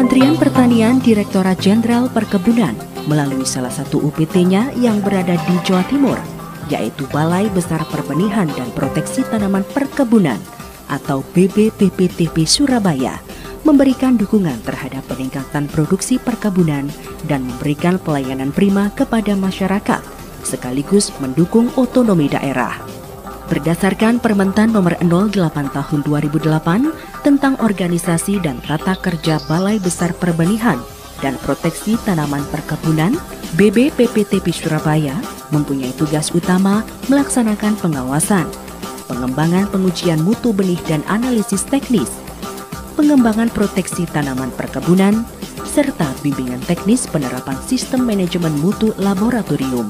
Kementerian Pertanian Direktorat Jenderal Perkebunan melalui salah satu UPT-nya yang berada di Jawa Timur, yaitu Balai Besar Perbenihan dan Proteksi Tanaman Perkebunan atau BBPPTP Surabaya, memberikan dukungan terhadap peningkatan produksi perkebunan dan memberikan pelayanan prima kepada masyarakat, sekaligus mendukung otonomi daerah. Berdasarkan Permentan Nomor 08 Tahun 2008 tentang Organisasi dan Tata Kerja Balai Besar Perbenihan dan Proteksi Tanaman Perkebunan, BBPPTP Surabaya mempunyai tugas utama melaksanakan pengawasan, pengembangan pengujian mutu benih dan analisis teknis, pengembangan proteksi tanaman perkebunan, serta bimbingan teknis penerapan sistem manajemen mutu laboratorium.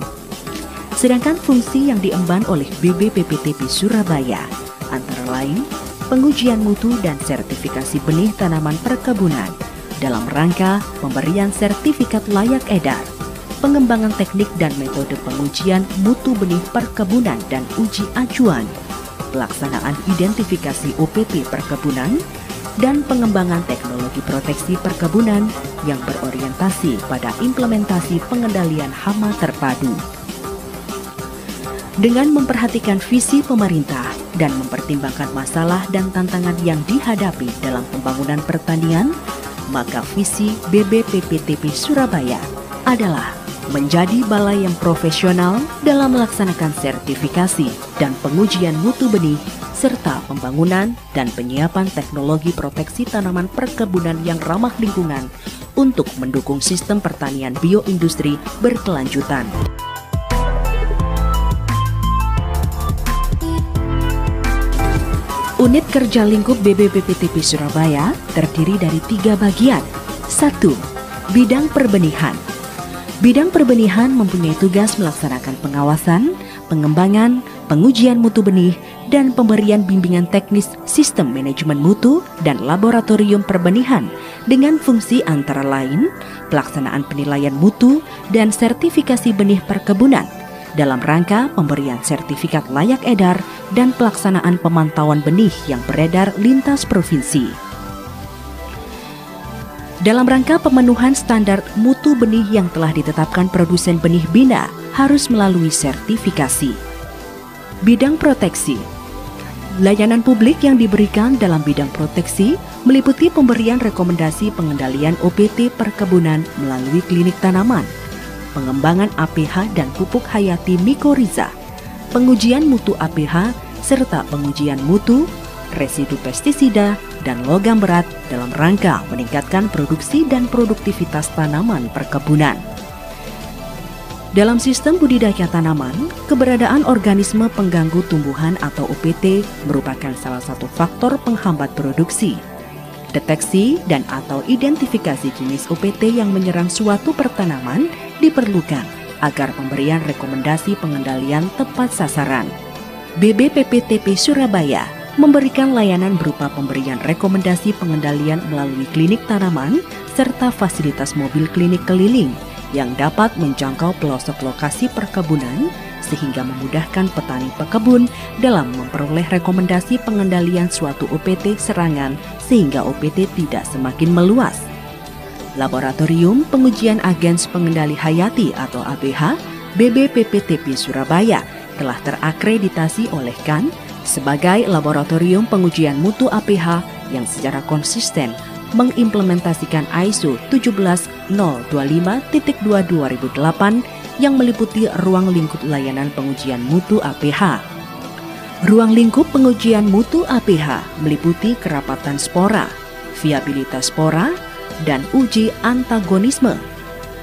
Sedangkan fungsi yang diemban oleh BBPPTP Surabaya antara lain pengujian mutu dan sertifikasi benih tanaman perkebunan dalam rangka pemberian sertifikat layak edar, pengembangan teknik dan metode pengujian mutu benih perkebunan dan uji acuan, pelaksanaan identifikasi OPT perkebunan, dan pengembangan teknologi proteksi perkebunan yang berorientasi pada implementasi pengendalian hama terpadu. Dengan memperhatikan visi pemerintah dan mempertimbangkan masalah dan tantangan yang dihadapi dalam pembangunan pertanian, maka visi BBPPTP Surabaya adalah menjadi balai yang profesional dalam melaksanakan sertifikasi dan pengujian mutu benih serta pembangunan dan penyiapan teknologi proteksi tanaman perkebunan yang ramah lingkungan untuk mendukung sistem pertanian bioindustri berkelanjutan. Unit kerja lingkup BBPPTP Surabaya terdiri dari 3 bagian. 1. Bidang perbenihan. Bidang perbenihan mempunyai tugas melaksanakan pengawasan, pengembangan, pengujian mutu benih, dan pemberian bimbingan teknis sistem manajemen mutu dan laboratorium perbenihan dengan fungsi antara lain pelaksanaan penilaian mutu dan sertifikasi benih perkebunan dalam rangka pemberian sertifikat layak edar dan pelaksanaan pemantauan benih yang beredar lintas provinsi. Dalam rangka pemenuhan standar mutu benih yang telah ditetapkan produsen benih BINA harus melalui sertifikasi. Bidang proteksi. Layanan publik yang diberikan dalam bidang proteksi meliputi pemberian rekomendasi pengendalian OPT perkebunan melalui klinik tanaman, pengembangan APH dan pupuk hayati mikoriza, pengujian mutu APH, serta pengujian mutu, residu pestisida, dan logam berat dalam rangka meningkatkan produksi dan produktivitas tanaman perkebunan. Dalam sistem budidaya tanaman, keberadaan organisme pengganggu tumbuhan atau OPT merupakan salah satu faktor penghambat produksi. Deteksi dan atau identifikasi jenis OPT yang menyerang suatu pertanaman diperlukan agar pemberian rekomendasi pengendalian tepat sasaran. BBPPTP Surabaya memberikan layanan berupa pemberian rekomendasi pengendalian melalui klinik tanaman serta fasilitas mobil klinik keliling yang dapat menjangkau pelosok lokasi perkebunan sehingga memudahkan petani pekebun dalam memperoleh rekomendasi pengendalian suatu OPT serangan sehingga OPT tidak semakin meluas. Laboratorium Pengujian Agens Pengendali Hayati atau APH BBPPTP Surabaya telah terakreditasi oleh KAN sebagai laboratorium pengujian mutu APH yang secara konsisten mengimplementasikan ISO 17025.2 yang meliputi ruang lingkup layanan pengujian mutu APH. Ruang lingkup pengujian mutu APH meliputi kerapatan spora, viabilitas spora, dan uji antagonisme,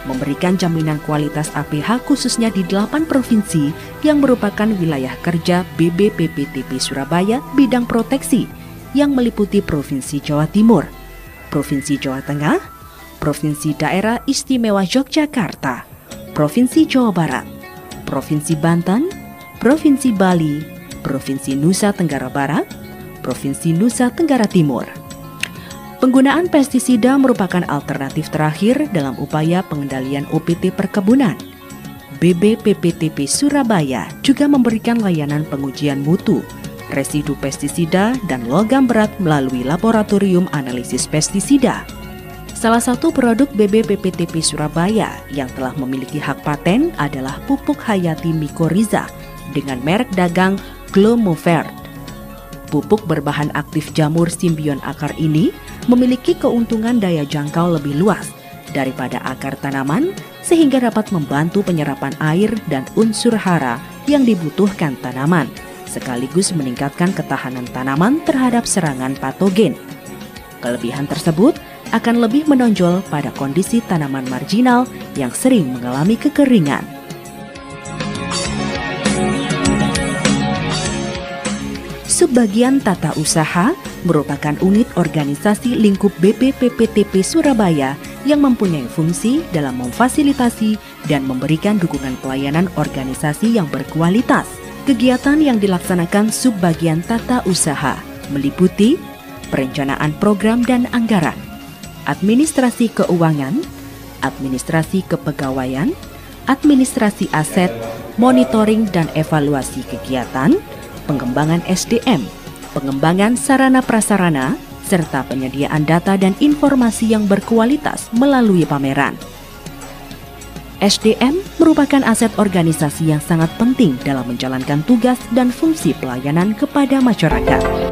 memberikan jaminan kualitas APH khususnya di 8 provinsi yang merupakan wilayah kerja BBPPTP Surabaya bidang proteksi yang meliputi Provinsi Jawa Timur, Provinsi Jawa Tengah, Provinsi Daerah Istimewa Yogyakarta, Provinsi Jawa Barat, Provinsi Banten, Provinsi Bali, Provinsi Nusa Tenggara Barat, Provinsi Nusa Tenggara Timur. Penggunaan pestisida merupakan alternatif terakhir dalam upaya pengendalian OPT perkebunan. BBPPTP Surabaya juga memberikan layanan pengujian mutu, residu pestisida, dan logam berat melalui laboratorium analisis pestisida. Salah satu produk BBPPTP Surabaya yang telah memiliki hak paten adalah pupuk hayati mikoriza dengan merek dagang Glomovert. Pupuk berbahan aktif jamur simbion akar ini memiliki keuntungan daya jangkau lebih luas daripada akar tanaman sehingga dapat membantu penyerapan air dan unsur hara yang dibutuhkan tanaman, sekaligus meningkatkan ketahanan tanaman terhadap serangan patogen. Kelebihan tersebut akan lebih menonjol pada kondisi tanaman marginal yang sering mengalami kekeringan. Subbagian Tata Usaha merupakan unit organisasi lingkup BPPPTP Surabaya yang mempunyai fungsi dalam memfasilitasi dan memberikan dukungan pelayanan organisasi yang berkualitas. Kegiatan yang dilaksanakan Subbagian Tata Usaha meliputi perencanaan program dan anggaran, administrasi keuangan, administrasi kepegawaian, administrasi aset, monitoring dan evaluasi kegiatan, pengembangan SDM, pengembangan sarana prasarana, serta penyediaan data dan informasi yang berkualitas melalui pameran. SDM merupakan aset organisasi yang sangat penting dalam menjalankan tugas dan fungsi pelayanan kepada masyarakat.